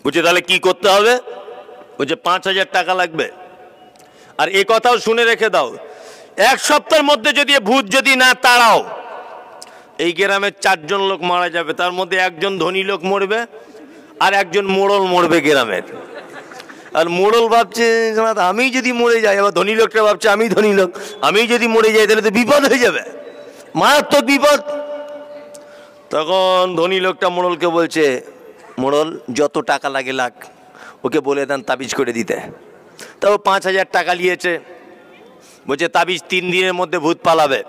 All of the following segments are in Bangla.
বলছে তাহলে কি করতে হবে? বলছে 5,000 টাকা লাগবে। আর এ কথাও শুনে রেখে দাও, 1 সপ্তাহের মধ্যে যদি ভূত যদি না তাড়াও, এই গ্রামে 4 জন লোক মারা যাবে। তার মধ্যে একজন ধনী লোক মরবে আর একজন মোড়ল মরবে গ্রামের। আর মোড়ল ভাবছে আমি যদি মরে যাই, আবার ধনী লোকটা ভাবছে আমি ধনী লোক, আমি যদি মরে যাই তাহলে তো বিপদ হয়ে যাবে, মারাত্মক বিপদ। তখন ধনী লোকটা মোড়লকে বলছে, মোড়ল যত টাকা লাগে লাগ, ওকে বলে দেন তাবিজ করে দিতে। তাও 5,000 টাকা নিয়েছে। বলছে তাবিজ 3 দিনের মধ্যে ভূত পালাবে।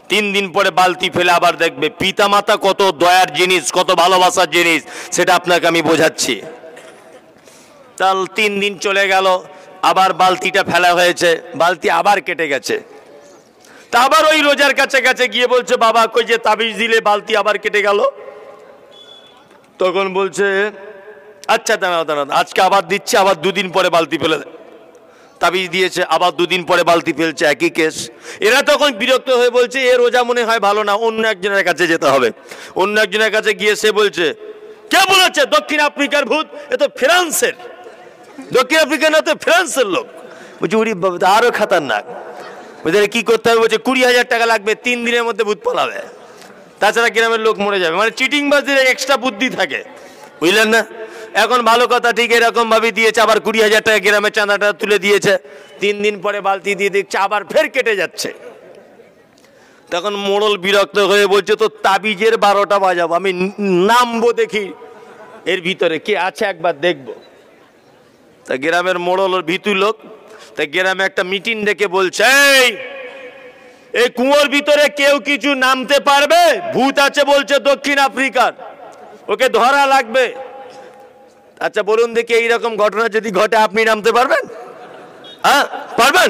3 দিন পরে বালতি ফেলে আবার দেখবে। পিতা মাতা কত দয়ার জিনিস, কত ভালোবাসার জিনিস, সেটা আপনাকে আমি বোঝাচ্ছি। তাহলে 3 দিন চলে গেল, আবার বালতিটা ফেলা হয়েছে, বালতি আবার কেটে গেছে। তা আবার ওই রোজার কাছে কাছে গিয়ে বলছে, বাবা কই যে তাবিজ দিলে বালতি আবার কেটে গেল। তখন বলছে আচ্ছা দাঁড়াও দাঁড়াও, আজকে আবার দিচ্ছে, আবার 2 দিন পরে বালতি ফেলে দেয়। তাবিজ দিয়েছে, আবার 2 দিন পরে বালতি ফেলছে, একই কেস। এরা তখন বিরক্ত হয়ে বলছে এ রোজা মনে হয় ভালো না, অন্য একজনের কাছে যেতে হবে। অন্য একজনের কাছে গিয়ে সে বলছে, কে বলেছে দক্ষিণ আফ্রিকার ভূত? এ তো ফ্রান্সের। দক্ষিণ আফ্রিকা না, তো ফ্রান্সের লোক। বলছে উনি আরো খাতারনাক। বলছে কি করতে হবে? বলছে 20,000 টাকা লাগবে, 3 দিনের মধ্যে ভূত পালাবে, তাছাড়া গ্রামের লোক মরে যাবে। মানে চিটিংবাজদের এক্সট্রা বুদ্ধি থাকে, বুঝলেন না? এখন ভালো কথা, ঠিক এরকম ভাবে দিয়েছে, আবার 20,000 টাকা গ্রামের চাঁদাটা তুলে দিয়েছে। 3 দিন পরে বালতি দিয়ে দেখছে আবার ফের কেটে যাচ্ছে। তখন মোড়ল বিরক্ত হয়ে বলছে, তো তাবিজের 12টা বাজাবো, আমি নামবো দেখি এর ভিতরে কে আছে, একবার দেখবো। তা গ্রামের মোড়ল ওর ভীতু লোক, তা গ্রামে একটা মিটিং ডেকে বলছে, এই কুয়োর ভিতরে কেউ কিছু নামতে পারবে? ভূত আছে বলছে দক্ষিণ আফ্রিকার, ওকে ধরা লাগবে। আচ্ছা বলুন দেখি, এইরকম ঘটনা যদি ঘটে আপনি নামতে পারবেন? হ্যাঁ পারবেন?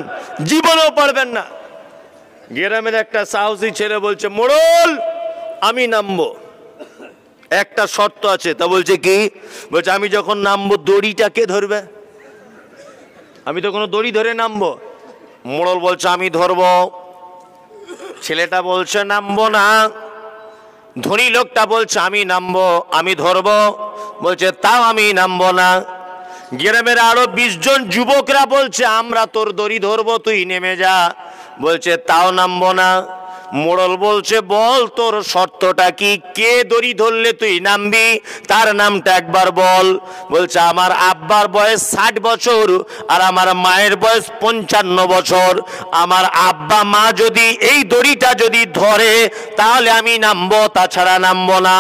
জীবনেও পারবেন না। গ্রামের একটা সাহসী ছেলে বলছে, মোড়ল আমি নামবো, একটা শর্ত আছে। তা বলছে কি? বলছে আমি যখন নামবো দড়িটা কে ধরবে? আমি তো কোনো দড়ি ধরে নামবো? মোড়ল বলছে আমি ধরবো। ছেলেটা বলছে নামবো না। ধনী লোকটা বলছে আমি নামবো, আমি ধরবো। বলছে তাও আমি নামবো না। গ্রামের আরো 20 জন যুবকরা বলছে আমরা তোর দড়ি ধরবো, তুই নেমে যা। বলছে তাও নামবো না। মোড়ল বলছে বল তোর শর্তটা কি, কে দড়ি ধরলে তুই নামবি, তার নামটা একবার বল। বলছে আমার আব্বার বয়স 60 বছর আর আমার মায়ের বয়স 55 বছর। আমার আব্বা মা যদি এই দড়িটা যদি ধরে তাহলে আমি নামবো, তাছাড়া নামবো না।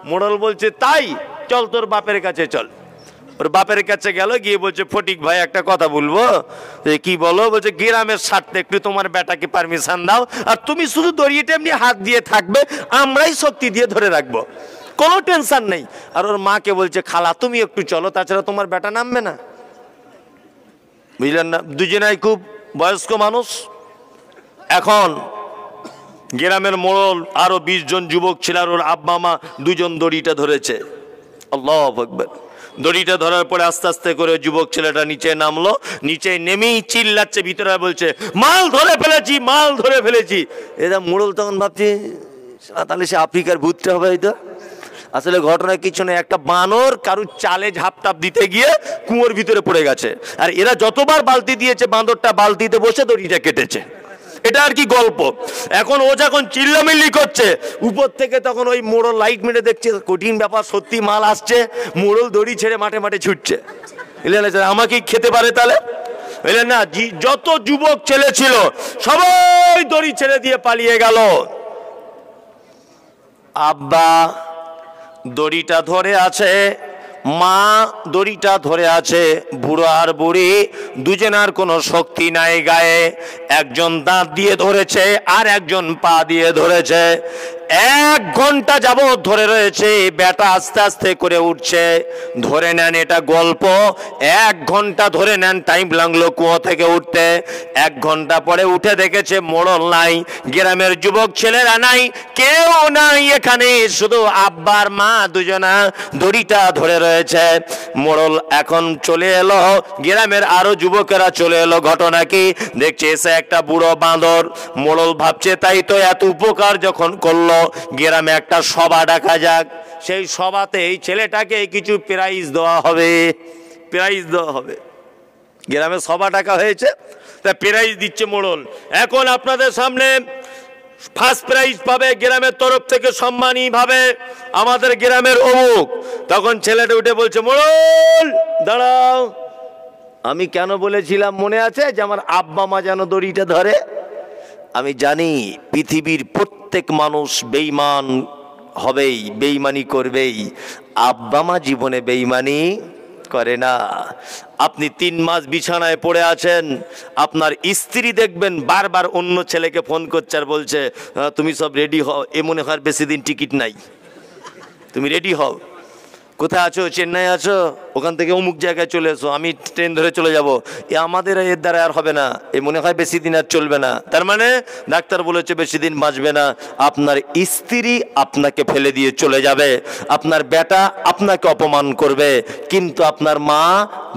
মোড়ল বলছে তাই, চল তোর বাপের কাছে চল। ওর বাপের কাছে গেল, গিয়ে বলছে ফটিক ভাই একটা কথা বলবো। কি বলো? বলছে গ্রামের স্বার্থে একটু তোমার বেটাকে পারমিশন দাও, আর তুমি শুধু দড়িটা এমনি হাত দিয়ে থাকবে, আমরাই শক্তি দিয়ে ধরে রাখবো, কোনো টেনশন নেই। আর ওর মাকে বলছে খালা তুমি একটু চলো, তাছাড়া তোমার বেটা নামবে না। বুঝলেন না? দুজনাই খুব বয়স্ক মানুষ। এখন গ্রামের মোড়ল আরো 20 জন যুবক ছিল, আর ওর আব্বা মা 2 জন দড়িটা ধরেছে। আল্লাহু আকবার। দড়িটা ধরার পরে আস্তে আস্তে করে যুবক ছেলেটা নিচে নামলো। নিচে নেমেই চিল্লাচ্ছে, ভিতরে বলছে মাল ধরে ফেলেছি, মাল ধরে ফেলেছি। এরা মোড়ল তখন ভাবছে তাহলে সে আফ্রিকার ভূতটা হবে হয়তো। আসলে ঘটনা কিছু নেই, একটা বানর কারুর চালে ঝাপটাপ দিতে গিয়ে কুয়োর ভিতরে পড়ে গেছে। আর এরা যতবার বালতি দিয়েছে বাঁদরটা বালতিতে বসে দড়িটা কেটেছে। এটা আর কি গল্প। এখন ও যখন চিল্লামিল্লি করছে উপর থেকে, তখন ওই মোড়ল লাইট মেরে দেখছে কঠিন ব্যাপার, সত্যি মাল আসছে। মোড়ল দড়ি ছেড়ে মাঠে মাঠে ছুটছে। আমাকে খেতে পারে তাহলে? বুঝলেন না? যত যুবক ছেলে ছিল সবাই দড়ি ছেড়ে দিয়ে পালিয়ে গেল। আব্বা দড়িটা ধরে আছে, মা দড়িটা ধরে আছে, বুড়ো আর বুড়ি দুজনের কোনো শক্তি নাই গায়ে। একজন দাঁত দিয়ে ধরেছে আর একজন পা দিয়ে ধরেছে। 1 ঘন্টা যাবত ধরে রয়েছে। বেটা আস্তে আস্তে করে উঠছে। ধরে নেন এটা গল্প, 1 ঘন্টা ধরে নেন টাইম লাগলো কুয়ো থেকে উঠতে। 1 ঘন্টা পরে উঠে দেখেছে মোড়ল নাই, গ্রামের যুবক ছেলেরা নাই, কেউ নাই এখানে, শুধু আব্বার মা দুজনা দড়িটা ধরে রয়েছে। মোড়ল এখন চলে এলো, গ্রামের আরো যুবকেরা চলে এলো। ঘটনা কি? দেখছে এসে একটা বুড়ো বাঁদর। মোড়ল ভাবছে তাই তো, এত উপকার যখন করলো গ্রামে একটা সভা ডাকা যাক, সেই সভাতে এই ছেলেটাকে কিছু প্রাইজ দেওয়া হবে, প্রাইজ দেওয়া হবে। গ্রামে সভা ডাকা হয়েছে, তা প্রাইজ দিচ্ছে মোড়ল। এখন আপনাদের সামনে ফার্স্ট প্রাইজ পাবে গ্রামের তরফ থেকে সম্মানী ভাবে আমাদের গ্রামের অমুক। তখন ছেলেটা উঠে বলছে, মোড়ল দাঁড়াও, আমি কেন বলেছিলাম মনে আছে যে আমার আব্বা মা যেন দড়িটা ধরে? আমি জানি পৃথিবীর প্রত্যেক মানুষ বেঈমান হবেই, বেঈমানি করবেই, আব্বা মা জীবনে বেঈমানি করে না। আপনি 3 মাস বিছানায় পড়ে আছেন, আপনার স্ত্রী দেখবেন বারবার অন্য ছেলেকে ফোন করছে আর বলছে তুমি সব রেডি হও, এ মনে হয় বেশি দিন টিকিট নাই, তুমি রেডি হও। কোথায় আছো? চেন্নাই আছো? ওখান থেকে অমুক জায়গায় চলে এসো, আমি ট্রেন ধরে চলে যাব। এ আমাদের এর দ্বারা আর হবে না, এ মনে হয় বেশি দিন আর চলবে না। তার মানে ডাক্তার বলেছে বেশি দিন বাঁচবে না। আপনার স্ত্রী আপনাকে ফেলে দিয়ে চলে যাবে, আপনার বেটা আপনাকে অপমান করবে, কিন্তু আপনার মা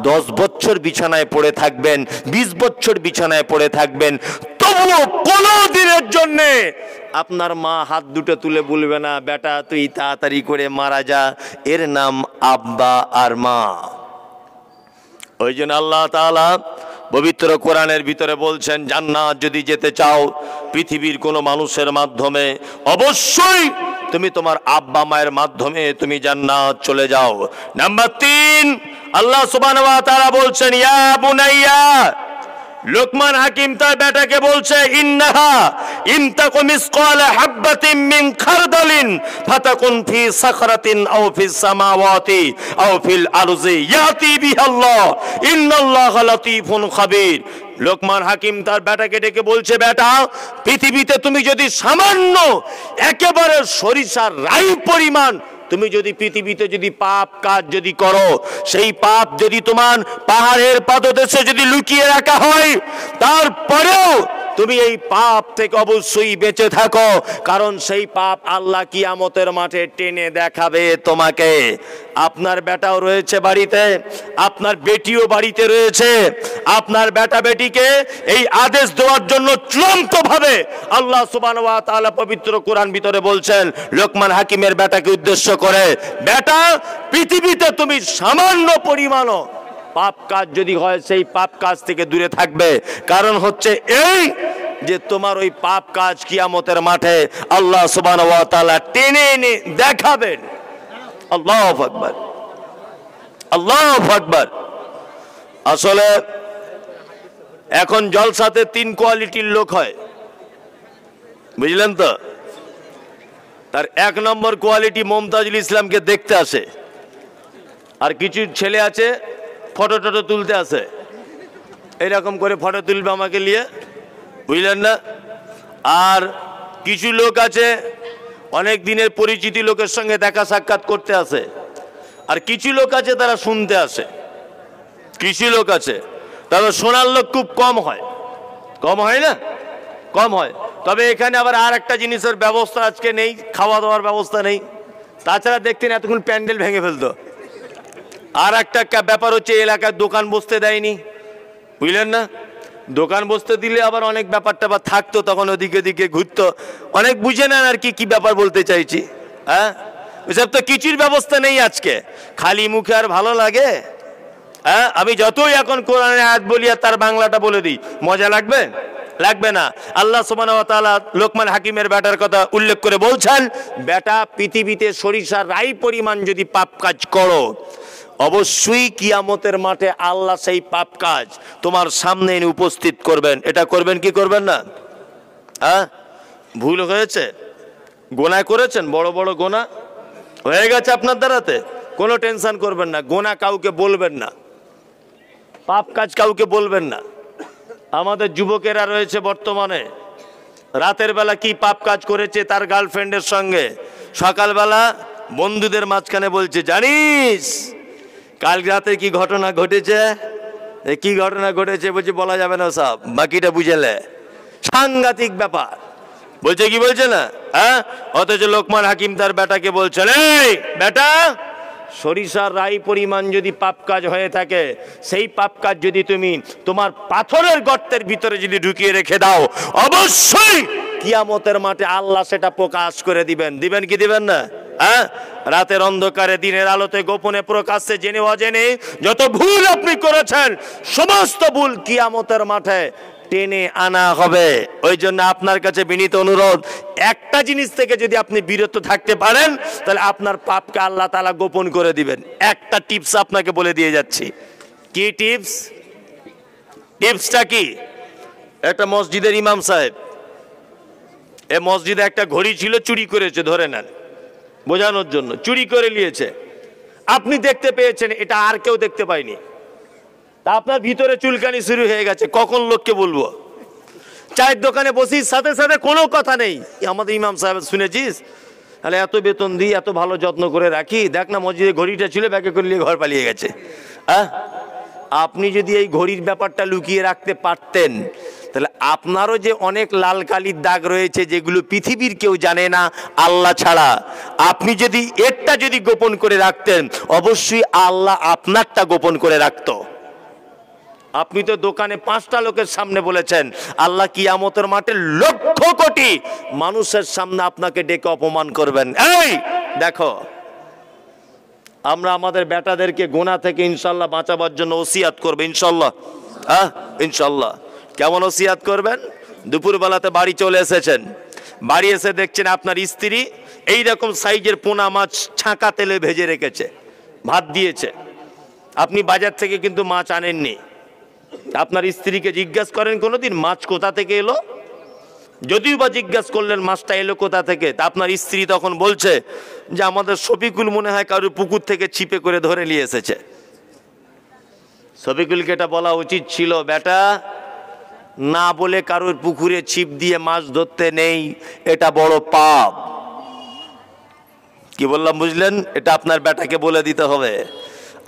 10 বছর বিছানায় পড়ে থাকবেন, 20 বছর বিছানায় পড়ে থাকবেন, তবুও কোনো দিনের জন্যে আপনার মা হাত দুটো তুলে বলবে না বেটা তুই তাড়াতাড়ি করে মারা যা। এর নাম আব্বা আর মা। ওই জন্য আল্লাহ তাআলা পবিত্র কোরআনের ভিতরে বলছেন, জান্নাত যদি যেতে চাও পৃথিবীর কোনো মানুষের মাধ্যমে, অবশ্যই তুমি তোমার আব্বা মায়ের মাধ্যমে তুমি জান্নাত চলে যাও। নাম্বার 3, আল্লাহ সুবহানাহু ওয়া তাআলা বলছেন, ইয়া বুনাইয়া, লোকমান হাকিম তার বেটাকে বলছে, ইন্নাহা ইনতাকু মিসকালা হাববাতিন মিন খারদালিন ফাতাকুন ফি সাখরাতিন আও ফিস সামাওয়াতি আও ফিল আরজি ইয়াতি বিহাল্লাহ ইন্নাল্লাহা লাতীফুন খাবীর। লোকমান হাকিম তার বেটাকে ডেকে বলছে, বেটা পৃথিবীতে তুমি যদি সামান্য একেবারে সরিষার রাই পরিমাণ তুমি যদি পৃথিবীতে যদি পাপ কাজ যদি করো, সেই পাপ যদি তোমার পাহাড়ের পাদদেশে যদি লুকিয়ে রাখা হয়, তারপরেও তুমি এই পাপ থেকে অবশ্যই বেঁচে থাকো, কারণ সেই পাপ আল্লাহ কিয়ামতের মাঠে টেনে দেখাবে তোমাকে। আপনার বেটাও রয়েছে বাড়িতে, আপনার বেটিও বাড়িতে রয়েছে, আপনার বেটা বেটিকে এই আদেশ দেওয়ার জন্য চূড়ান্তভাবে আল্লাহ সুবহানাহু ওয়া তাআলা পবিত্র কোরআন ভিতরে বলছেন লোকমান হাকিমের বেটাকে উদ্দেশ্য করে, বেটা পৃথিবীতে তুমি সামান্য পরিমাণও পাপ কাজ যদি হয় সেই পাপ কাজ থেকে দূরে থাকবে, কারণ হচ্ছে এই যে তোমার ওই পাপ কাজ কিয়ামতের মাঠে আল্লাহ সুবহানাহু ওয়া তাআলা টেনে এনে দেখাবেন। আল্লাহু আকবার, আল্লাহু আকবার। আসলে এখন জলসাতে 3 কোয়ালিটির লোক হয়, বুঝলেন তো? তার 1 নম্বর কোয়ালিটি মমতাজুল ইসলামকে দেখতে আসে, আর কিছু ছেলে আছে ফটো টটো তুলতে আসে, এরকম করে ফটো তুলবে আমাকে নিয়ে, বুঝলেন না? আর কিছু লোক আছে অনেক দিনের পরিচিতি লোকের সঙ্গে দেখা সাক্ষাৎ করতে আসে, আর কিছু লোক আছে তারা শুনতে আসে। কিছু লোক আছে তবে শোনার লোক খুব কম হয়, কম হয় না, কম হয়। তবে এখানে আবার আর একটা জিনিসের ব্যবস্থা আজকে নেই, খাওয়া দাওয়ার ব্যবস্থা নেই। তাছাড়া দেখতেন এতক্ষণ প্যান্ডেল ভেঙে ফেলতো। আর একটা ব্যাপার হচ্ছে এলাকায় দোকান বসতে দেয়নি, বুঝলেন না? দোকান বসতে দিলে আবার অনেক ব্যাপার ট্যাপার থাকতো, তখন ওদিকে দিকে ঘুরতো, অনেক বুঝে নেন আর কি ব্যাপার বলতে চাইছি। হ্যাঁ, এসব তো কিছুর ব্যবস্থা নেই আজকে, খালি মুখে আর ভালো লাগে? হ্যাঁ, আমি যতই এখন কোরআনের আয়াত বলি আর তার বাংলাটা বলে দিই, মজা লাগবে? লাগবে না। আল্লাহ সুবহানাহু ওয়া তাআলা লোকমান হাকিমের বেটার কথা উল্লেখ করে বলছেন, বেটা পৃথিবীতে সরিষার রাই পরিমাণ যদি পাপ কাজ করো, অবশ্যই কিয়ামতের মাঠে আল্লাহ সেই পাপ কাজ তোমার সামনে এনে উপস্থিত করবেন। এটা করবেন কি করবেন না? হ্যাঁ, ভুল হয়েছে, গোনা করেছেন, বড় বড় গোনা হয়ে গেছে আপনার দ্বারাতে, কোনো টেনশন করবেন না, গোনা কাউকে বলবেন না, পাপ কাজ কাউকে বলবেন না। আমাদের যুবকেরা রয়েছে বর্তমানে, রাতের বেলা কি পাপ কাজ করেছে তার গার্লফ্রেন্ডের সঙ্গে, সকালবেলা বন্ধুদের মাঝখানে বলছে, জানিস কাল রাতে কি ঘটনা ঘটেছে? কি ঘটনা ঘটেছে? বলছে বলা যাবে না, সব বাকিটা বুঝেলে। সাংঘাতিক ব্যাপার, বলছে কি বলছে না? হ্যাঁ, অথচ লোকমান হাকিম তার বেটাকে বলছেন, এই বেটা, সরিষার রাই পরিমাণ যদি পাপ কাজ হয়ে থাকে, সেই পাপ কাজ যদি তুমি তোমার পাথরের গর্তের ভিতরে যদি ঢুকিয়ে রেখে দাও, অবশ্যই কিয়ামতের মাঠে আল্লাহ সেটা প্রকাশ করে দিবেন। দিবেন কি দিবেন না? হ্যাঁ, রাতের অন্ধকারে দিনের আলোতে গোপনে প্রকাশ্যে জেনে অজেনে যত ভুল আপনি করেছেন সমস্ত ভুল কিয়ামতের মাঠে টেনে আনা হবে। ওই জন্য আপনার কাছে বিনীত অনুরোধ, একটা জিনিস থেকে যদি আপনি বিরত থাকতে পারেন তাহলে আপনার পাপকে আল্লাহ তাআলা গোপন করে দিবেন। একটা টিপস আপনাকে বলে দিয়ে যাচ্ছি। কি টিপস? টিপসটা কি? একটা মসজিদের ইমাম সাহেব, এই মসজিদে একটা ঘড়ি ছিল, চুরি করেছে, ধরে নেন বোঝানোর জন্য, চুরি করে নিয়েছে। আপনি দেখতে পেয়েছেন, এটা আর কেউ দেখতে পায়নি। তা আপনার ভিতরে চুলকানি শুরু হয়ে গেছে, কখন লোককে বলবো? চায়ের দোকানে বসি, সাথে সাথে কোনো কথা নেই, আমাদের ইমাম সাহেব শুনেছিস, তাহলে এত বেতন দিই, এত ভালো যত্ন করে রাখি, দেখ না মসজিদে ঘড়িটা ছিল, ব্যাগে করে নিয়ে ঘর পালিয়ে গেছে। আপনি যদি এই ঘড়ির ব্যাপারটা লুকিয়ে রাখতে পারতেন তাহলে আপনারও যে অনেক লাল কালির দাগ রয়েছে যেগুলো পৃথিবীর কেউ জানে না আল্লাহ ছাড়া, আপনি যদি একটা যদি গোপন করে রাখতেন অবশ্যই আল্লাহ আপনারটা গোপন করে রাখতো। আপনি তো দোকানে 5টা লোকের সামনে বলেছেন, আল্লাহ কিয়ামতের মাঠে লক্ষ কোটি মানুষের সামনে আপনাকে ডেকে অপমান করবেন। এই দেখো, আমরা আমাদের বেটাদেরকে গোনা থেকে ইনশাল্লাহ বাঁচাবার জন্য ওসিয়াত করবে ইনশাল্লাহ। ইনশাল্লাহ। কেমন ওসিয়াত করবেন? দুপুরবেলাতে বাড়ি চলে এসেছেন, বাড়ি এসে দেখছেন আপনার স্ত্রী এইরকম সাইজের পোনা মাছ ছাঁকা তেলে ভেজে রেখেছে, ভাত দিয়েছে। আপনি বাজার থেকে কিন্তু মাছ আনেননি। আপনার স্ত্রীকে জিজ্ঞাসা করেন কোনোদিন মাছ কোথা থেকে এলো? যদিও বা জিজ্ঞাসা করলেন মাছটা এলো কোথা থেকে, তা আপনার স্ত্রী তখন বলছে যে আমাদের শফিকুল মনে হয় কারোর পুকুর থেকে ছিপে করে ধরে নিয়ে এসেছে। শফিকুলকে এটা বলা উচিত ছিল, বেটা না বলে কারোর পুকুরে ছিপ দিয়ে মাছ ধরতে নেই, এটা বড় পাপ। কি বললাম বুঝলেন? এটা আপনার বেটাকে বলে দিতে হবে।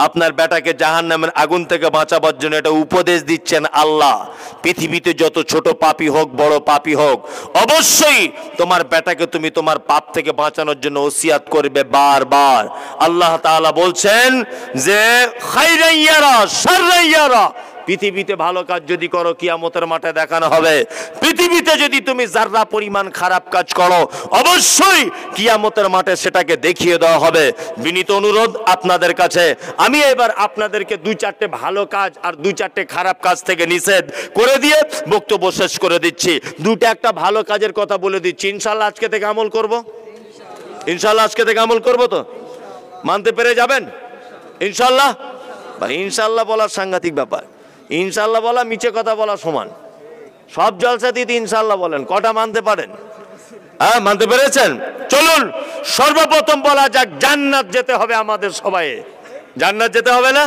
আপনার বেটাকে জাহান্নামের আগুন থেকে বাঁচাবার জন্য এটা উপদেশ দিচ্ছেন আল্লাহ। পৃথিবীতে যত ছোট পাপী হোক বড় পাপী হোক, অবশ্যই তোমার বেটাকে তুমি তোমার পাপ থেকে বাঁচানোর জন্য ওসিয়াত করবে বারবার। আল্লাহ তাআলা বলছেন যে খায়রান ইয়ারা শাররান ইয়ারা, পৃথিবীতে ভালো কাজ যদি করো কিয়ামতের মাঠে দেখানো হবে। পৃথিবীতে যদি তুমি যারা পরিমাণ খারাপ কাজ করো অবশ্যই কিয়ামতের মাঠে সেটাকে দেখিয়ে দেওয়া হবে। বিনীত অনুরোধ আপনাদের কাছে, আমি এবার আপনাদেরকে 2-4টে ভালো কাজ আর 2-4টে খারাপ কাজ থেকে নিষেধ করে দিয়ে বক্তব্য শেষ করে দিচ্ছি। একটা ভালো কাজের কথা বলে দিচ্ছি, ইনশাল্লাহ আজকে থেকে আমল করব। ইনশাল্লাহ আজকে থেকে আমল করব তো মানতে পেরে যাবেন ইনশাল্লাহ? ইনশাল্লাহ বলার সাংঘাতিক ব্যাপার। ইনশাল্লাহ বলা মিছে কথা বলা সমান। সব জলসাতেই ইনশাল্লাহ বলেন, কটা মানতে পারেন? মানতে পেরেছেন? চলুন সর্বপ্রথম বলা যাক, জান্নাত যেতে হবে আমাদের সবাই। জান্নাত যেতে হবে না?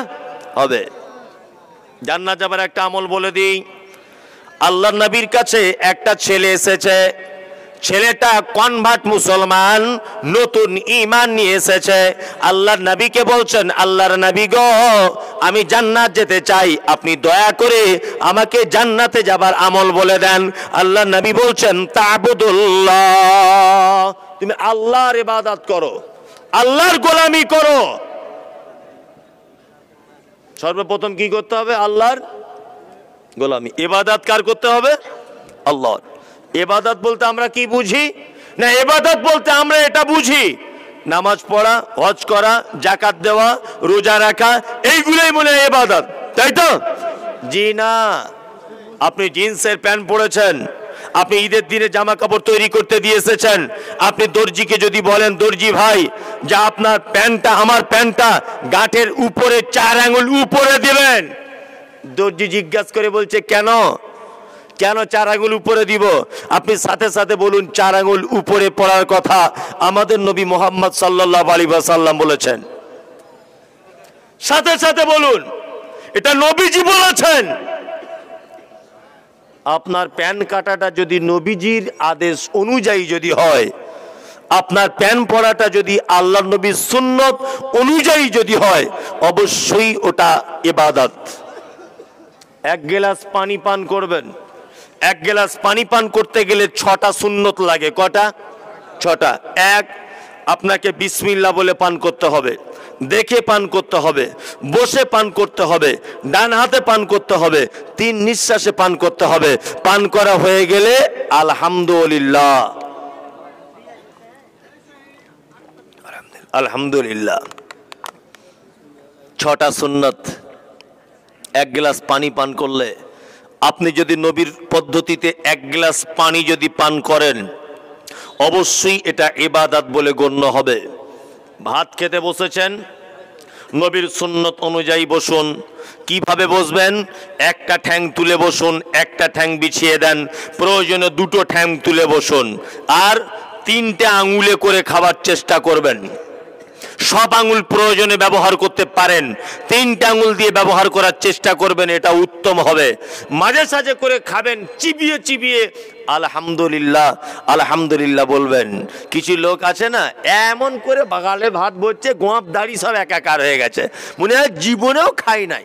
হবে। জান্নাত যাবার একটা আমল বলে দিই। আল্লাহর নবীর কাছে একটা ছেলে এসেছে, ছেলেটা কনভার্ট মুসলমান, নতুন ঈমান নিয়ে এসেছে। আল্লাহর নবীকে বলছেন, আল্লাহর নবী গো, আমি জান্নাত যেতে চাই, আপনি দয়া করে আমাকে জান্নাতে যাবার আমল বলে দেন। আল্লাহর নবী বলছেন, তা'বুদুল্লাহ, তুমি আল্লাহর ইবাদত করো, আল্লাহর গোলামি করো। সর্বপ্রথম কি করতে হবে? আল্লাহর গোলামি। ইবাদত কার করতে হবে? আল্লাহর। ইবাদত বলতে আমরা কি বুঝি? না, ইবাদত বলতে আমরা এটা বুঝি নামাজ পড়া, হজ করা, যাকাত দেওয়া, রোজা রাখা, এইগুলোই মনে হয় ইবাদত, তাই তো? জি না। আপনি জিন্সের প্যান্ট পরেছেন, আপনি ঈদের দিনে জামা কাপড় তৈরি করতে দিয়ে এসেছেন, আপনি দর্জিকে যদি বলেন, দর্জি ভাই যা আপনার প্যান্টটা, আমার প্যান্টটা গাঁটের উপরে 4 আঙ্গুল উপরে দিবেন, দর্জি জিজ্ঞাসা করে বলছে কেন? কেন 4 আঙ্গুল উপরে দিব? আপনি সাথে সাথে বলুন 4 আঙ্গুল উপরে পড়ার কথা আমাদের নবী মুহাম্মদ সাল্লাল্লাহু আলাইহি ওয়াসাল্লাম বলেছেন। সাথে সাথে বলুন এটা নবীজি বলেছেন। আপনার প্যান্ট কাটাটা যদি নবীজির আদেশ অনুযায়ী যদি হয়, আপনার প্যান্ট পরাটা যদি আল্লাহর নবীর সুন্নত অনুযায়ী যদি হয়, অবশ্যই ওটা ইবাদত। 1 গ্লাস পানি পান করবেন, 1 গ্লাস পানি পান করতে গেলে 6টা সুন্নত লাগে। কটা? 6টা। 1, আপনাকে বিসমিল্লাহ বলে পান করতে হবে। দেখে পান করতে হবে, বসে পান করতে হবে, ডান হাতে পান করতে হবে, 3 নিঃশ্বাসে পান করতে হবে। পান করা হয়ে গেলে আলহামদুলিল্লাহ আলহামদুলিল্লাহ। 6টা সুন্নাত। 1 গ্লাস পানি পান করলে, আপনি যদি নবীর পদ্ধতিতে 1 গ্লাস পানি যদি পান করেন, অবশ্যই এটা ইবাদত বলে গণ্য হবে। ভাত খেতে বসেছেন, নবীর সুন্নত অনুযায়ী বসুন। কিভাবে বসবেন? একটা ঠ্যাং তুলে বসুন, একটা ঠ্যাং বিছিয়ে দেন, প্রয়োজনে 2টো ঠ্যাং তুলে বসুন, আর 3টে আঙুলে করে খাবার চেষ্টা করবেন। সব আঙুল প্রয়োজনে ব্যবহার করতে পারেন, 3টে আঙুল দিয়ে ব্যবহার করার চেষ্টা করবেন, এটা উত্তম হবে। মাঝে সাঝে করে খাবেন, চিবিয়ে চিবিয়ে আলহামদুলিল্লাহ আলহামদুলিল্লাহ বলবেন। কিছু লোক আছে না, এমন করে বাগালে ভাত বসছে, গোঁপ দাড়ি সব একাকার হয়ে গেছে, মনে হয় জীবনেও খাই নাই,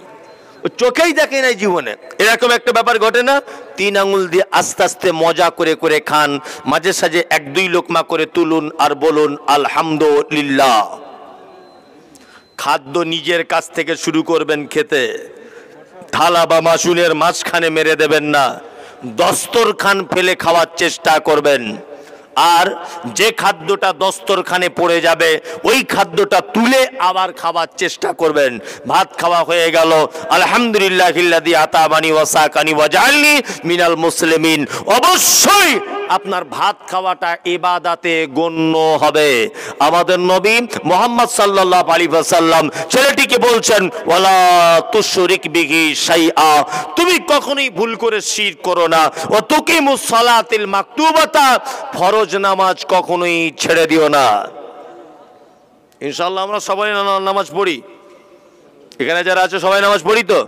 চোখেই দেখে নাই জীবনে। এরকম একটা ব্যাপার ঘটে না? 3 আঙুল দিয়ে আস্তে আস্তে মজা করে করে খান, মাঝে সাঝে 1-2 লোকমা করে তুলুন আর বলুন আলহামদুলিল্লাহ। খাদ্য নিজের কাছ থেকে শুরু করবেন খেতে, থালা বা মাসুনের মাঝখানে মেরে দেবেন না, দস্তরখান ফেলে খাওয়ার চেষ্টা করবেন। আর যে খাদ্যটা দস্তরখানে পড়ে যাবে, ওই খাদ্যটা তুলে আবার খাবার চেষ্টা করবেন। ভাত খাওয়া হয়ে গেল, আলহামদুলিল্লাহিল্লাযী আতাবানি ওয়া সাকানি ওয়া জাআলনি মিনাল মুসলিমিন। অবশ্যই আপনার ভাত খাওয়াটা ইবাদতে গণ্য হবে। আমাদের নবী মুহাম্মদ সাল্লাল্লাহু আলাইহি ওয়াসাল্লাম ছেলেটিকে বলছেন, ওয়ালা তুশরিক বিহি শাইআ, তুমি কখনোই ভুল করে শিরক করো না। ওয়া তুকিমুস সালাতিল মাকতুবাতা, ফরজ নামাজ কখনোই ছেড়ে দিও না। ইনশাআল্লাহ আমরা সবাই নামাজ পড়ি, এখানে যারা আছে সবাই নামাজ পড়ি তো?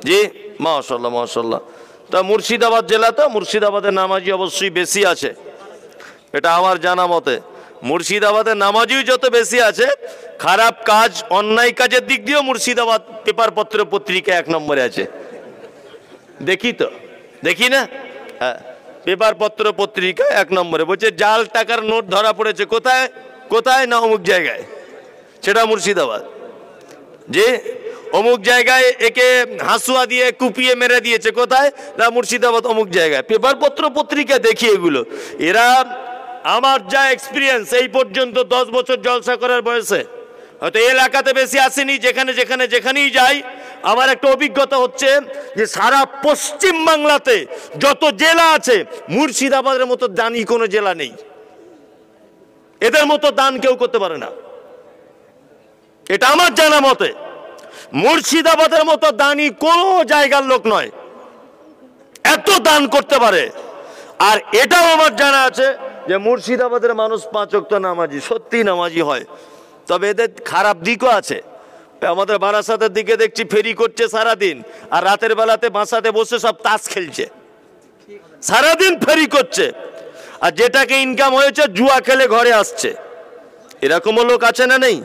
জি, মাশাআল্লাহ মাশাআল্লাহ। তা মুর্শিদাবাদ জেলা, তো মুর্শিদাবাদের নামাজি অবশ্যই বেশি আছে, এটা আমার জানা মতে। মুর্শিদাবাদের নামাজিও যত বেশি আছে, খারাপ কাজ অন্যায় কাজের দিক দিয়েও মুর্শিদাবাদ পেপার পত্র পত্রিকায় 1 নম্বরে আছে। দেখি তো, দেখি না? হ্যাঁ, পেপার পত্র পত্রিকায় 1 নম্বরে। বলছে জাল টাকার নোট ধরা পড়েছে, কোথায় কোথায়? না অমুক জায়গায়, সেটা মুর্শিদাবাদ। যে অমুক জায়গায় একে হাসুয়া দিয়ে কুপিয়ে মেরে দিয়েছে, কোথায়? না মুর্শিদাবাদ অমুক জায়গায়। পেপার পত্র পত্রিকা দেখি এগুলো। এরা, আমার যা এক্সপিরিয়েন্স এই পর্যন্ত 10 বছর জলসা করার বয়সে, হয়তো এলাকাতে বেশি আসেনি, যেখানেই যাই আমার একটা অভিজ্ঞতা হচ্ছে যে সারা পশ্চিম বাংলাতে যত জেলা আছে, মুর্শিদাবাদের মতো দানি কোনো জেলা নেই। এদের মতো দান কেউ করতে পারে না, এটা আমার জানা মতে। মুর্শিদাবাদের মতো দানি কোন জায়গার লোক নয়, এত দান করতে পারে। আর এটাও আমার জানা আছে যে মুর্শিদাবাদের মানুষ 5 ওয়াক্ত নামাজি, সত্যি নামাজি হয়। তবে এদের খারাপ দিকও আছে। আমাদের বারাসাতের দিকে দেখছি ফেরি করছে সারাদিন, আর রাতের বেলাতে বাসাতে বসে সব তাস খেলছে, সারাদিন ফেরি করছে, আর যেটাকে ইনকাম হয়েছে জুয়া খেলে ঘরে আসছে। এরকমও লোক আছে না? নেই?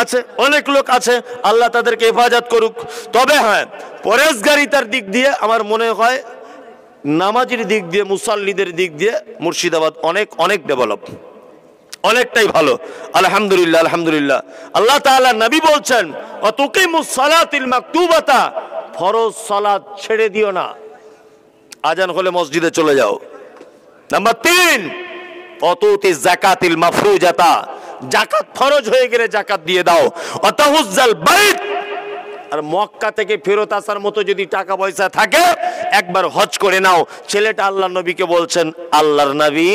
আছে, অনেক লোক আছে। আল্লাহ তাদেরকে হেফাজত করুক। তবে হ্যাঁ, পরেশগারিতার দিক দিয়ে আমার মনে হয় নামাজের দিক দিয়ে, মুসাল্লিদের দিক দিয়ে মুর্শিদাবাদ অনেক অনেক ডেভেলপ, অনেকটাই ভালো। আলহামদুলিল্লাহ আলহামদুলিল্লাহ। আল্লাহ তাআলা নবী বলছেন, ওয়া তুকিমুস সালাতিল মাকতুবাতা, ফরজ সালাত ছেড়ে দিও না, আজান হলে মসজিদে চলে যাও। নাম্বার 3, অতুতি যাকাতিল মাফরুজাতা, যাকাত ফরজ হয়ে গেলে যাকাত দিয়ে দাও। অতাহুজ্জাল বাইত, আর মক্কা থেকে ফেরত আসার মতো যদি টাকা পয়সা থাকে, একবার হজ করে নাও। ছেলেটা আল্লাহর নবীকে বলছেন, আল্লাহর নবী,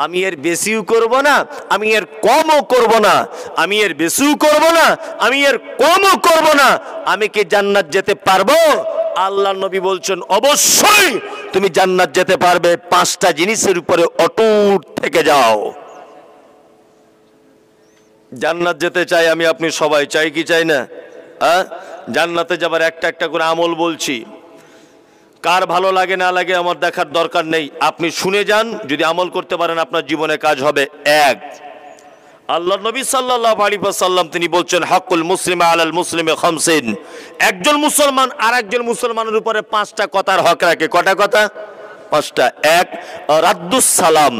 আমি এর বেশিও করব না, আমি এর কমও করব না, আমি এর বেশিও করব না, আমি এর কমও করব না, আমি কি জান্নাত যেতে পারবো? আল্লাহর নবী বলছেন, অবশ্যই তুমি জান্নাত যেতে পারবে, 5টা জিনিসের উপরে অটুট থেকে যাও। জান্নাত যেতে চাই আমি, আপনি সবাই চাই কি চাই না? হ্যাঁ, জান্নাতে যাবার একটা একটা করে আমল বলছি। কার ভালো লাগে না লাগে আমার দেখার দরকার নেই, আপনি শুনে যান, যদি আমল করতে পারেন আপনার জীবনে কাজ হবে। 1, আল্লাহর নবী সাল্লাল্লাহু আলাইহি ওয়াসাল্লাম তিনি বলছেন, হাক্কুল মুসলিমে আলাল মুসলিমে খামসিন, একজন মুসলমান আর একজন মুসলমানের উপরে 5টা কথার হক রাখে। কটা কথা? 5টা। 1, রাদ্দুস সালাম,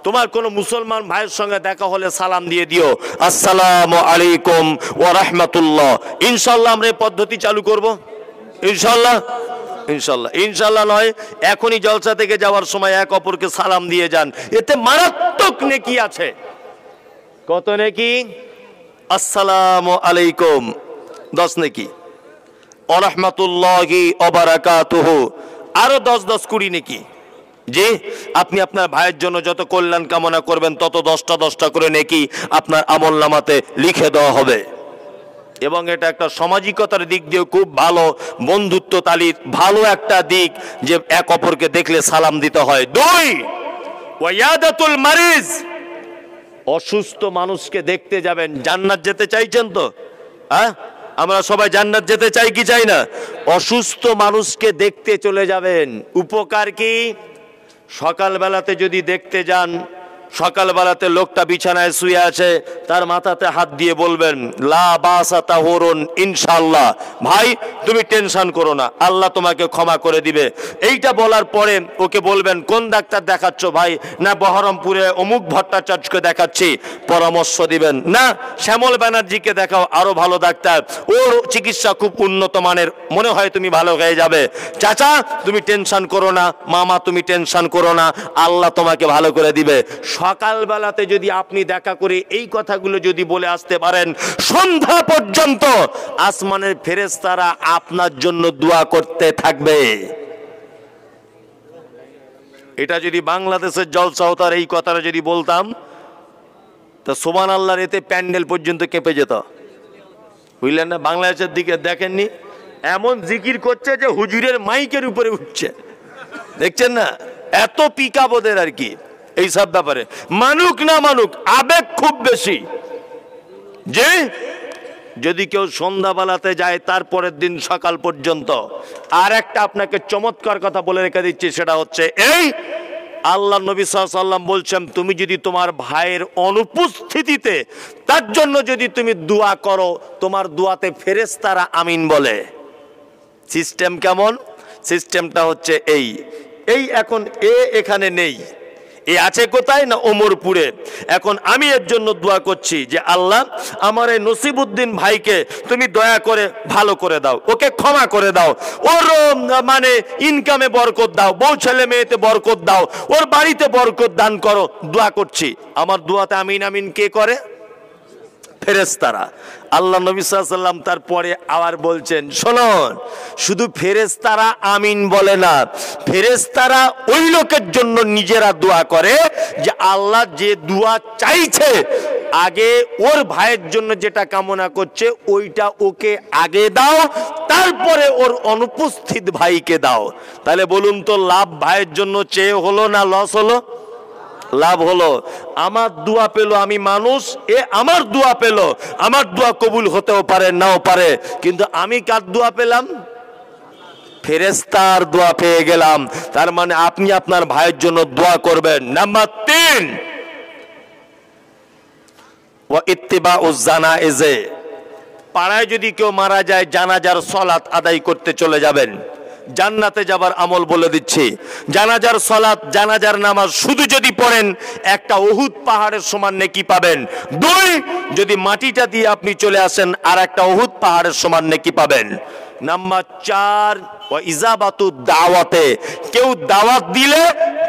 তোমার কোনো মুসলমান ভাইয়ের সঙ্গে দেখা হলে সালাম দিয়ে দিও, আসসালামু আলাইকুম ওয়া রাহমাতুল্লাহ। ইনশাআল্লাহ আমরা এই পদ্ধতি চালু করব, ইনশাআল্লাহ। ইনশাআল্লাহ, ইনশাআল্লাহ নয়, এখনই জলসা থেকে যাওয়ার সময় এক অপরকে সালাম দিয়ে যান, এতে মারাত্মক নেকি আছে। কত নেকি? আসসালামু আলাইকুম 10 নেকি, ওয়া রাহমাতুল্লাহি ওয়া বারাকাতুহু আরো 10 20 নেকি। যে আপনি আপনার ভাইয়ের জন্য যত কল্যাণ কামনা করবেন তত 10টা করে নেকি আপনার আমলনামাতে লিখে দেওয়া হবে। এবং এটা একটা সামাজিকতার দিক দিয়ে খুব ভালো, বন্ধুত্ব তালির ভালো একটা দিক যে এক অপরকে দেখলে সালাম দিতে হয়। 2 ওয়ায়াদাতুল মারিজ, অসুস্থ মানুষকে দেখতে যাবেন। জান্নাত যেতে চাইছেন তো? হ্যাঁ, আমরা সবাই জান্নাত যেতে চাই কি চাই না? অসুস্থ মানুষকে দেখতে চলে যাবেন। উপকার কি? সকালবেলাতে যদি দেখতে যান, সকালবেলাতে লোকটা বিছানায় শুয়ে আছে, তার মাথাতে হাত দিয়ে বলবেন লা বাসা তাহুরুন ইনশাআল্লাহ, ভাই তুমি টেনশন করো না, আল্লাহ তোমাকে ক্ষমা করে দিবে। এইটা বলার পরে ওকে বলবেন কোন ডাক্তার দেখাচ্ছ ভাই? না বহরমপুরে অমুক ভট্টাচার্যকে দেখাচ্ছি। পরামর্শ দিবেন না শ্যামল ব্যানার্জিকে দেখাও, আরো ভালো ডাক্তার, ওর চিকিৎসা খুব উন্নত মানের, মনে হয় তুমি ভালো হয়ে যাবে। চাচা তুমি টেনশন করো না, মামা তুমি টেনশন করো না, আল্লাহ তোমাকে ভালো করে দিবে। সকালবেলাতে যদি আপনি দেখা করে এই কথাগুলো যদি বলে আসতে পারেন, সন্ধ্যা পর্যন্ত আসমানের ফেরেশতারা আপনার জন্য দোয়া করতে থাকবে। এটা যদি বাংলাদেশের জলসা হতো আর এই কথাটা যদি বলতাম, তা সুবহানাল্লাহর এতে প্যান্ডেল পর্যন্ত কেঁপে যেত, বুঝলেন না? বাংলাদেশের দিকে দেখেননি, এমন জিকির করছে যে হুজুরের মাইকের উপরে উঠছে, দেখছেন না? এত পিকা বোধের আর কি এইসব ব্যাপারে। মানুক না মানুক, আবেগ খুব বেশি। যে যদি কেউ সন্ধ্যাবেলাতে যায় তারপরের দিন সকাল পর্যন্ত। আর একটা আপনাকে চমৎকার কথা বলে রেখে দিচ্ছি, সেটা হচ্ছে এই, আল্লাহ নবী সাল্লাল্লাহু আলাইহি ওয়াসাল্লাম বলছেন তুমি যদি তোমার ভাইয়ের অনুপস্থিতিতে তার জন্য যদি তুমি দোয়া করো, তোমার দোয়াতে ফেরেশতারা আমিন বলে। সিস্টেম কেমন? সিস্টেমটা হচ্ছে এই, এখন এখানে নেই, এ আছে কোথায়? না ওমরপুরে। এখন আমি এর জন্য দোয়া করছি যে আল্লাহ আমার এই নসিবউদ্দিন ভাইকে তুমি দয়া করে ভালো করে দাও, ওকে ক্ষমা করে দাও, ওর মানে ইনকামে বরকত দাও, বউ ছেলে মেয়েতে বরকত দাও, ওর বাড়িতে বরকত দান করো, দোয়া করছি। আমার দোয়াতে আমিন আমিন কে করে? ফেরেশতারা। আল্লাহ নবী সাল্লাল্লাহু আলাইহি ওয়াসাল্লাম তারপরে আবার বলছেন শুনুন, শুধু ফেরেশতারা আমিন বলে না, ফেরেশতারা ওই লোকের জন্য নিজেরা দোয়া করে যে আল্লাহ যে দোয়া চাইছে আগে ওর ভাইয়ের জন্য যেটা কামনা করছে ওইটা ওকে আগে দাও, তারপরে ওর অনুপস্থিত ভাইকে দাও। তাহলে বলুন তো লাভ ভাইয়ের জন্য চেয়ে হলো না লস হলো? লাভ হলো। আমার দোয়া পেলো, আমি মানুষ, আমার দোয়া পেলো, আমার দোয়া কবুল হতেও পারে নাও পারে, কিন্তু আমি কার দোয়া পেলাম? ফেরেশতার দোয়া পেয়ে গেলাম। তার মানে আপনি আপনার ভাইয়ের জন্য দোয়া করবেন। নাম্বার 3 ওয়া ইত্তিবাউজ জানায়েজে, পাড়ায় যদি কেউ মারা যায় জানাজার সালাত আদায় করতে চলে যাবেন। জান্নাতে যাবার আমল বলে দিচ্ছি, জানাজার সালাত, জানাজার নামাজ শুধু যদি পড়েন একটা উহুদ পাহাড়ের সমান নেকি পাবেন। 2 যদি মাটিটা দিয়ে আপনি চলে আসেন আর একটা উহুদ পাহাড়ের সমান নেকি পাবেন। নাম্বার 4 ওয়া ইজাবাতু দাওয়াতে, কেউ দাওয়াত দিলে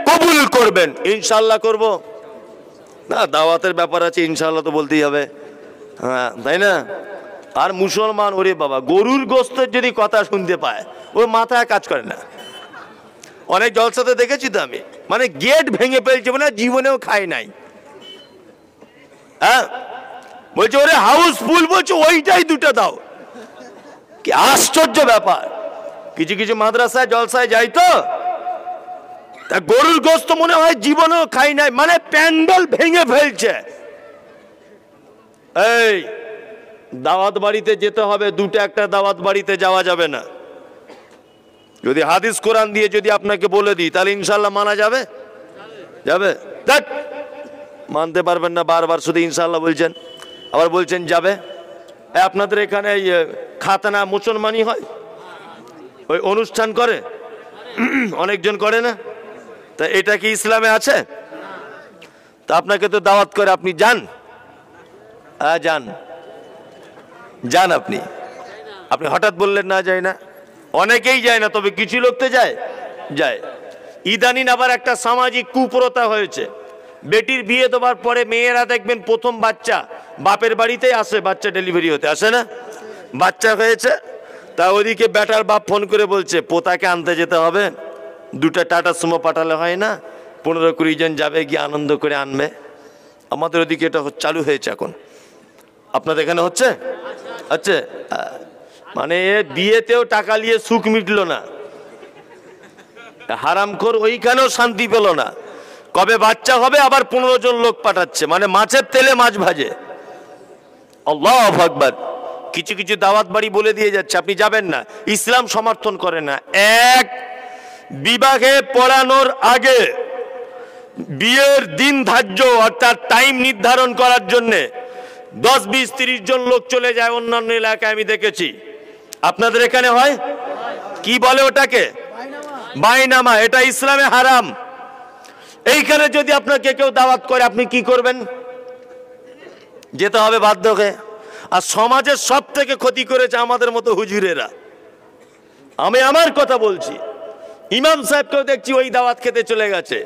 কবুল করবেন। ইনশাআল্লাহ করব না, দাওয়াতের ব্যাপার আছে, ইনশাআল্লাহ তো বলতেই হবে, হ্যাঁ তাই না? আর মুসলমান ওরে বাবা, গরুর গোস্তের যদি কথা শুনতে পায় ওর মাথায় কাজ করে না। অনেক জলসাতে দেখেছি তো আমি, মানে গেট ভেঙে ফেলছে, মানে জীবনেও খায় নাই। হ্যাঁ বলছে ওরে হাউসফুল, বলছে ওইটাই 2টা দাও। কি আশ্চর্য ব্যাপার! কিছু কিছু মাদ্রাসায় জলসায় যাই তো, তা গরুর গোস্ত মনে হয় জীবনেও খাই নাই, মানে প্যান্ডেল ভেঙে ফেলছে। এই দাওয়াত বাড়িতে যেতে হবে, 2টা একটা দাওয়াত বাড়িতে যাওয়া যাবে না। যদি হাদিস কোরআন দিয়ে যদি আপনাকে বলে দিই তাহলে ইনশাআল্লাহ মানা যাবে? যাবে? মানতে পারবেন না, বারবার শুধু ইনশাআল্লাহ বলছেন, আবার বলছেন যাবে। আপনাদের এখানে খাতনা মুসলমানই হয়, ওই অনুষ্ঠান করে, অনেকজন করে না, তা এটা কি ইসলামে আছে? তা আপনাকে তো দাওয়াত করে, আপনি যান? হ্যাঁ যান, যান। আপনি আপনি হঠাৎ বললেন না যায় না, অনেকেই যায় না, তবে কিছু লোক তো যায়। যায়। ইদানিং আবার একটা সামাজিক কুপ্রথা হয়েছে, বেটির বিয়ে দেওয়ার পরে মেয়েরা দেখবেন প্রথম বাচ্চা বাপের বাড়িতেই আসে, বাচ্চা ডেলিভারি হতে আসে না, বাচ্চা হয়েছে, তা ওদিকে বেটার বাপ ফোন করে বলছে পোতাকে আনতে যেতে হবে, 2টা টাটা সুমো পাঠালে হয় না, 15-20 জন যাবে, গিয়ে আনন্দ করে আনবে। আমাদের ওদিকে এটা চালু হয়েছে এখন, আপনাদের এখানে হচ্ছে? আচ্ছা, মানে বিয়েতেও টাকা নিয়ে সুখ মিটলো না, হারামখোর ওইখানেও শান্তি পেল না। কবে বাচ্চা হবে আবার 15 জন লোক পাঠাচ্ছে, মানে মাছের তেলে মাছ ভাজে। আল্লাহু আকবার। কিছু কিছু দাওয়াত বাড়ি বলে দিয়ে যাচ্ছে আপনি যাবেন না, ইসলাম সমর্থন করে না। এক, বিবাহে পড়ানোর আগে বিয়ের দিন ধার্য অর্থাৎ টাইম নির্ধারণ করার জন্যে 10, 20, 30 জন লোক চলে যায় অন্যান্য এলাকায়, আমি দেখেছি। আপনাদের এখানে হয়? কি বলে ওটাকে? বাইনামা। এটা ইসলামে হারাম। এইখানে যদি আপনাকে কেউ দাওয়াত করে আপনি কি করবেন? যেতে হবে বাধ্য হয়ে। আর সমাজের সব থেকে ক্ষতি করেছে আমাদের মতো হুজুরেরা। আমি আমার কথা বলছি, ইমাম সাহেবকেও দেখছি ওই দাওয়াত খেতে চলে গেছে।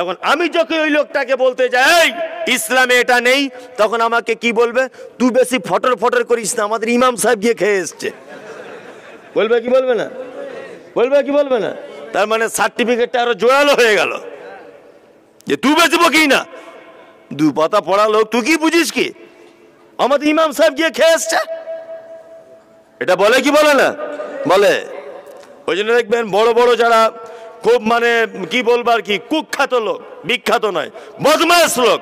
এখন আমি যখন ওই লোকটাকে বলতে যাই ইসলামে এটা নেই, তখন আমাকে কি বলবে? তুই বেশি ফটর ফটর করিস না, আমাদের ইমাম সাহেব গিয়ে খেয়ে এসছে। বলবে কি বলবে না? বলবে কি বলবে না? তার মানে সার্টিফিকেটটা আরো জোরালো হয়ে গেল যে তুই বেশি বকি না, 2 পাতা পড়া লোক, তুই কি বুঝিস কি? আমাদের ইমাম সাহেব গিয়ে খেয়ে এসছে। এটা বলে কি বলে না? বলে। ওই জন্য দেখবেন বড় বড় যারা খুব মানে কি বলবার কি কুখ্যাত লোক, বিখ্যাত নয়, বদমাশ লোক,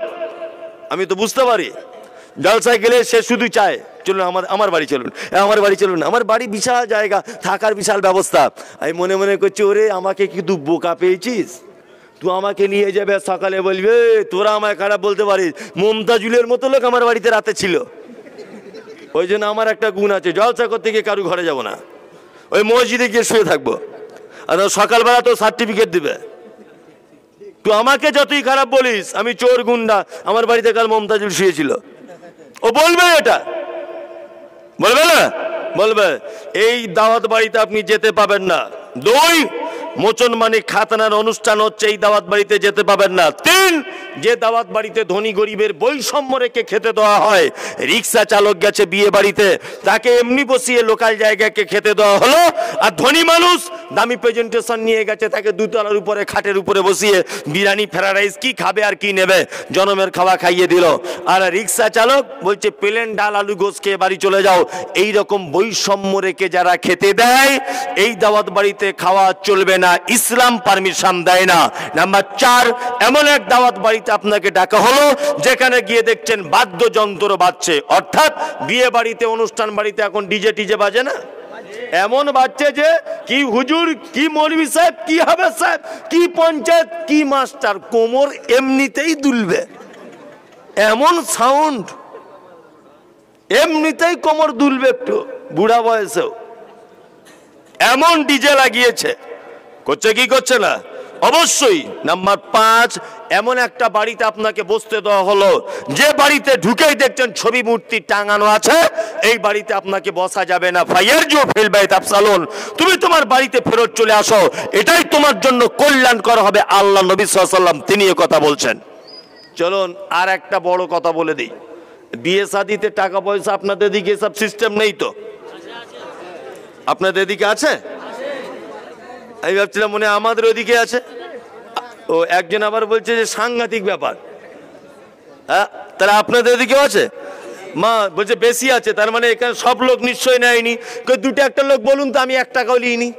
আমি তো বুঝতে পারি, জলসায় গেলে সে শুধু চায় চলুন আমার বাড়ি চলুন, আমার বাড়ি চলুন, আমার বাড়ি বিশাল জায়গা, থাকার বিশাল ব্যবস্থা। আমি মনে মনে করছি ওরে আমাকে কি তুই বোকা পেয়েছিস? তুই আমাকে নিয়ে যাবে, সকালে বলবে তোরা আমায় খারাপ বলতে পারিস, মমতাজুলের মতো লোক আমার বাড়িতে রাতে ছিল। ওই জন্য আমার একটা গুণ আছে, জলসা করতে গিয়ে কারু ঘরে যাব না, ওই মসজিদে গিয়ে শুয়ে থাকবো। আর সকালবেলা তো সার্টিফিকেট দিবে। তুই আমাকে যতই খারাপ বলিস, আমি চোর গুন্ডা, আমার বাড়িতে কাল মমতাজুল শুয়েছিল, ও বলবে এটা? বলবে না? বলবে। এই দাওয়াত বাড়িতে আপনি যেতে পাবেন না। 2, মোচন মানিক খাতনার অনুষ্ঠান হচ্ছে, এই দাওয়াত বাড়িতে যেতে পাবেন না। 3, যে দাওয়াত বাড়িতে ধনী গরিবের বৈষম্য রেখে খেতে দেওয়া হয়, রিক্সা চালক গেছে বিয়ে বাড়িতে, তাকে এমনি বসিয়ে লোকাল জায়গাকে খেতে দেওয়া হলো, আর ধনী মানুষ দামি প্রেজেন্টেশন নিয়ে গেছে, তাকে 2 তলার উপরে খাটের উপরে বসিয়ে বিরিয়ানি ফ্রাইড রাইস কি খাবে আর কি নেবে, জনমের খাওয়া খাইয়ে দিল। আর রিক্সা চালক বলছে প্লেন ডাল আলু গোস খেয়ে বাড়ি চলে যাও। এই রকম বৈষম্য রেখে যারা খেতে দেয়, এই দাওয়াত বাড়িতে খাওয়া চলবে না, ইসলাম পারমিশন দেয় না। নাম্বার 4, এমন এক দাওয়াত বাড়িতে আপনাকে ডাকা হলো যেখানে গিয়ে দেখছেন বাদ্যযন্ত্র বাজছে, অর্থাৎ বিয়ে বাড়িতে অনুষ্ঠান বাড়িতে এখন ডিজে টিজে বাজে না, এমন বাজছে যে কি হুজুর, কি মৌলভী সাহেব, কি হবে সাহেব, কি পঞ্চায়েত, কি মাস্টার, কোমর এমনিতেই দুলবে, এমন সাউন্ড, এমনিতেই কোমর দুলবে একটু বুড়া বয়সেও, এমন ডিজে লাগিয়েছে। করছে কি করছে না? অবশ্যই। নাম্বার 5, এমন একটা বাড়িতে আপনাকে বসতে দেওয়া হলো যে বাড়িতে ঢুকেই দেখছেন ছবি মূর্তি টাঙানো আছে, এই বাড়িতে আপনাকে বসা যাবে না। ফায়ারজু ফিল বাইত আফসালুন, তুমি তোমার বাড়িতে ফেরত চলে আসো, এটাই তোমার জন্য কল্যাণকর হবে। আল্লাহ নবী সাল্লাল্লাহু আলাইহি ওয়াসাল্লাম তিনি এই কথা বলছেন। চলুন আর একটা বড় কথা বলে দিই, বিয়ে শাদিতে টাকা পয়সা আপনাদের দিকে সব সিস্টেম নেই তো? আপনাদের দিকে আছে? আমি ভাবছিলাম মনে আমাদের ওদিকে আছে। ও একজন আবার বলছে যে সাংঘাতিক ব্যাপার। হ্যাঁ, তাহলে আপনাদের ওদিকেও আছে? মা বলছে বেশি আছে, তার মানে এখানে সব লোক নিশ্চয়ই নেয়নি। 2টা একটা লোক বলুন তো, আমি 1 টাকাও নিইনি।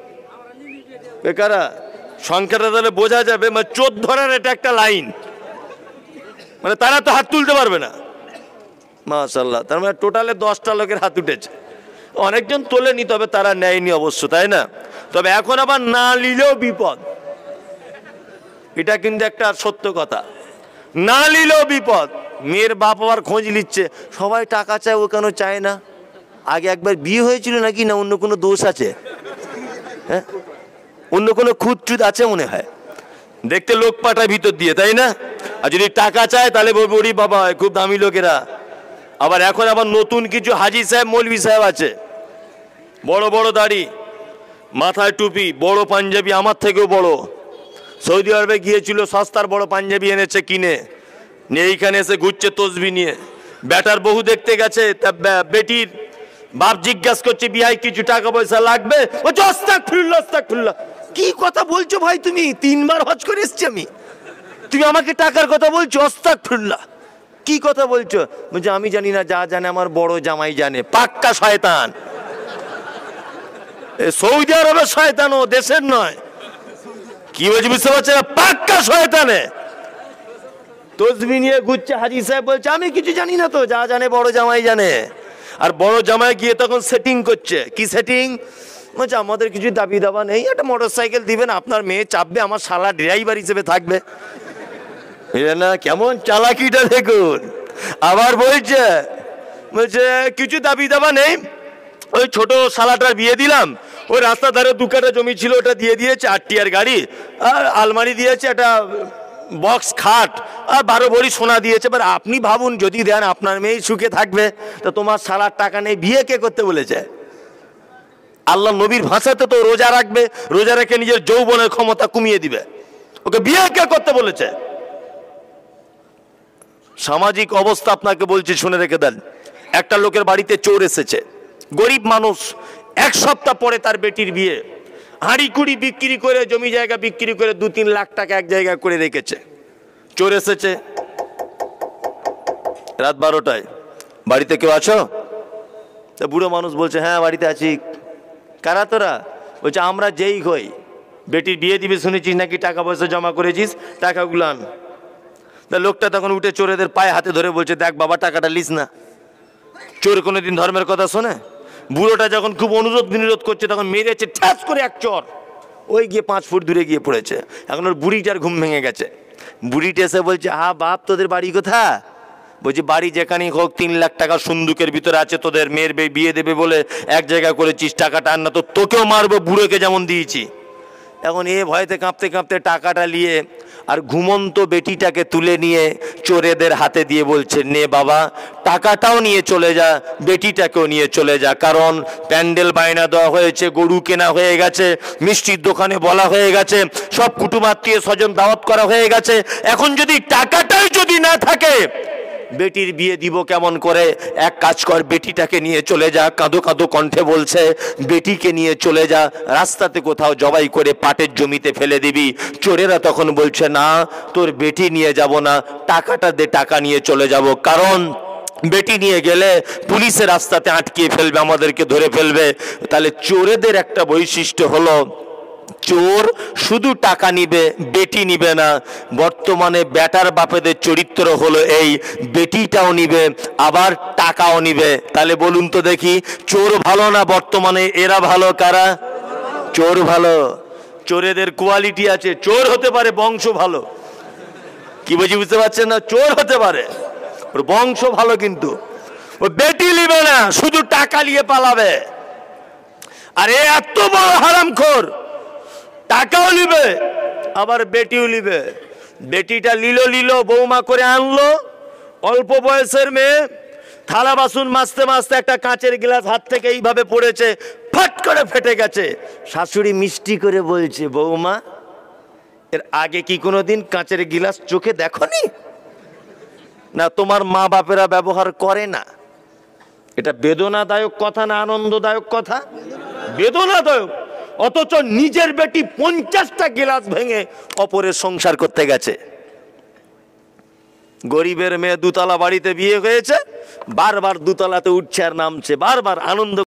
বেকারা সংখ্যাটা তাহলে বোঝা যাবে, মানে 14 ধরার এটা একটা লাইন, মানে তারা তো হাত তুলতে পারবে না। মাশাআল্লাহ, তার মানে টোটালে 10টা লোকের হাত উঠেছে। অনেকজন তোলেনি, তবে তারা নেয়নি অবশ্য, তাই না? তবে এখন আবার না নিলেও বিপদ, এটা কিন্তু একটা সত্য কথা, না নিলেও বিপদ। মেয়ের বাপ আবার খোঁজ নিচ্ছে, সবাই টাকা চায়, ও কেন চায় না? আগে একবার বিয়ে হয়েছিল নাকি, না অন্য কোনো দোষ আছে? হ্যাঁ, অন্য কোনো খুঁত চুত আছে মনে হয়, দেখতে লোক পাঠায় ভিতর দিয়ে, তাই না? আর যদি টাকা চায় তাহলে বলবো ওরে বাবা খুব দামি লোকেরা। আবার এখন আবার নতুন কিছু হাজি সাহেব মৌলভি সাহেব আছে, বড় বড় দাড়ি, মাথায় টুপি, বড় পাঞ্জাবি, আমার থেকেও বড়। সৌদি আরবে গিয়েছিল, সস্তার বড় পাঞ্জাবি এনেছে কিনে নিয়ে এইখানে এসে ঘুরছে তসবি নিয়ে। বেটার বহু দেখতে গেছে, তা বেটির বাপ জিজ্ঞাসা করছে বিয়াই কিছু টাকা পয়সা লাগবে, বলছে আস্তাগফিরুল্লাহ আস্তাগফিরুল্লাহ। কি কথা বলছো ভাই তুমি? 3 বার হজ করে এসছি আমি, তুমি আমাকে টাকার কথা বলছো? আস্তাগফিরুল্লাহ, কি কথা বলছো? বলছে আমি জানি না, যা জানে আমার বড় জামাই জানে। পাক্কা শয়তান, সৌদি আরবের শয়তান, ও দেশের নয়। কি বলছি বুঝতে পারছে না? পাক্কা শয়তানে তসবি নিয়ে ঘুরছে। হাজি সাহেব বলছে আমি কিছু জানি না, তো যা জানে বড় জামাই জানে। আর বড় জামাই গিয়ে তখন সেটিং করছে। কি সেটিং? বলছে আমাদের কিছু দাবি দাবা নেই, একটা মোটর সাইকেল দিবেন, আপনার মেয়ে চাপবে, আমার শালা ড্রাইভার হিসেবে থাকবে। না কেমন চালাকিটা দেখুন। আবার বলছে কিছু দাবি দাবা নেই, ওই ছোট শালাটার বিয়ে দিলাম, ওই রাস্তার ধারে 2 কাঠা জমি ছিল ওটা দিয়ে দিয়েছে, 8 টিয়ার গাড়ি আর আলমারি দিয়েছে, একটা বক্স খাট আর 12 ভরি সোনা দিয়েছে। এবার আপনি ভাবুন যদি দেন আপনার মেয়ে সুখে থাকবে, তো তোমার শালার টাকা নেই, বিয়ে কে করতে বলেছে? আল্লাহ নবীর ভাষাতে তো রোজা রাখবে, রোজা রেখে নিজের যৌবনের ক্ষমতা কমিয়ে দিবে, ওকে বিয়ে কে করতে বলেছে? সামাজিক অবস্থা আপনাকে বলছি, শুনে রেখে দেন। একটা লোকের বাড়িতে চোর এসেছে, গরিব মানুষ, 1 সপ্তাহ পরে তার বেটির বিয়ে। হাঁড়ি কুড়ি বিক্রি করে, জমি জায়গা বিক্রি করে 2-3 লাখ টাকা এক জায়গায় করে রেখেছে। চোর এসেছে রাত 12টায়, বাড়িতে কেউ আছো? তা বুড়ো মানুষ বলছে হ্যাঁ বাড়িতে আছি। কারা তোরা? বলছে আমরা যেই হই, বেটির বিয়ে দিবে শুনেছিস নাকি, টাকা পয়সা জমা করেছিস, টাকাগুলো আন। তা লোকটা তখন উঠে চোরেদের পায়ে হাতে ধরে বলছে দেখ বাবা টাকাটা লিস না। চোর কোনোদিন ধর্মের কথা শোনে? বুড়োটা যখন খুব অনুরোধ বিনিরোধ করছে তখন মেরেছে ঠাস করে এক চর, ওই গিয়ে 5 ফুট দূরে গিয়ে পড়েছে। এখন ওর বুড়িটার ঘুম ভেঙে গেছে। বুড়িটা এসে বলছে হ্যাঁ বাপ তোদের বাড়ি কোথা? বলছি বাড়ি যেখানেই হোক 3 লাখ টাকা সন্দুকের ভিতরে আছে, তোদের মেয়ের বিয়ে দেবে বলে এক জায়গা করেছিস, টাকাটা আন না তো তোকেও মারবো বুড়োকে যেমন দিয়েছি। এখন এ ভয়তে কাঁপতে কাঁপতে টাকাটা নিয়ে আর ঘুমন্ত বেটিটাকে তুলে নিয়ে চোরেদের হাতে দিয়ে বলছে নে বাবা টাকাটাও নিয়ে চলে যা, বেটিটাকেও নিয়ে চলে যা, কারণ প্যান্ডেল বায়না দেওয়া হয়েছে, গরু কেনা হয়ে গেছে, মিষ্টির দোকানে বলা হয়ে গেছে, সব কুটুমাত্মীয় স্বজন দাওয়াত করা হয়ে গেছে। এখন যদি টাকাটাই যদি না থাকে বেটির বিয়ে দিব কেমন করে? এক কাজ কর, বেটিটাকে নিয়ে চলে যা। কাঁদো কাঁদো কণ্ঠে বলছে বেটিকে নিয়ে চলে যা, রাস্তাতে কোথাও জবাই করে পাটের জমিতে ফেলে দিবি। চোরেরা তখন বলছে না তোর বেটি নিয়ে যাব না, টাকাটা দে, টাকা নিয়ে চলে যাব, কারণ বেটি নিয়ে গেলে পুলিশের রাস্তাতে আটকিয়ে ফেলবে, আমাদেরকে ধরে ফেলবে। তাহলে চোরেদের একটা বৈশিষ্ট্য হলো চোর শুধু টাকা নিবে, বেটি নিবে না। বর্তমানে বেটার বাপেদের চরিত্র হলো এই, বেটিটাও নিবে আবার টাকাও নিবে। তাহলে বলুন তো দেখি চোর ভালো না বর্তমানে এরা ভালো? কারা? চোর ভালো। চোরেদের কোয়ালিটি আছে, চোর হতে পারে বংশ ভালো। কি বলছি বুঝতে পারছেন না? চোর হতে পারে, ওর বংশ ভালো, কিন্তু ও বেটি নিবে না, শুধু টাকা নিয়ে পালাবে। আরে এত বড় হারামখোর, টাকাও নিবে আবার বেটিও নিবে। বেটিটা লিলো বৌমা করে আনলো, অল্প বয়সের মেয়ে, থালা বাসন মাজতে মাজতে একটা কাঁচের গ্লাস হাত থেকে এইভাবে পড়েছে, ফট করে ফেটে গেছে। শাশুড়ি মিষ্টি করে বলছে বৌমা এর আগে কি কোনোদিন কাঁচের গ্লাস চোখে দেখনি? না তোমার মা বাপেরা ব্যবহার করে না। এটা বেদনাদায়ক কথা না আনন্দদায়ক কথা? বেদনাদায়ক। অথচ নিজের বেটি 50টা গ্লাস ভেঙে অপরের সংসার করতে গেছে। গরিবের মেয়ে 2 তলা বাড়িতে বিয়ে হয়েছে, বারবার 2 তলাতে উঠছে আর নামছে, বারবার আনন্দ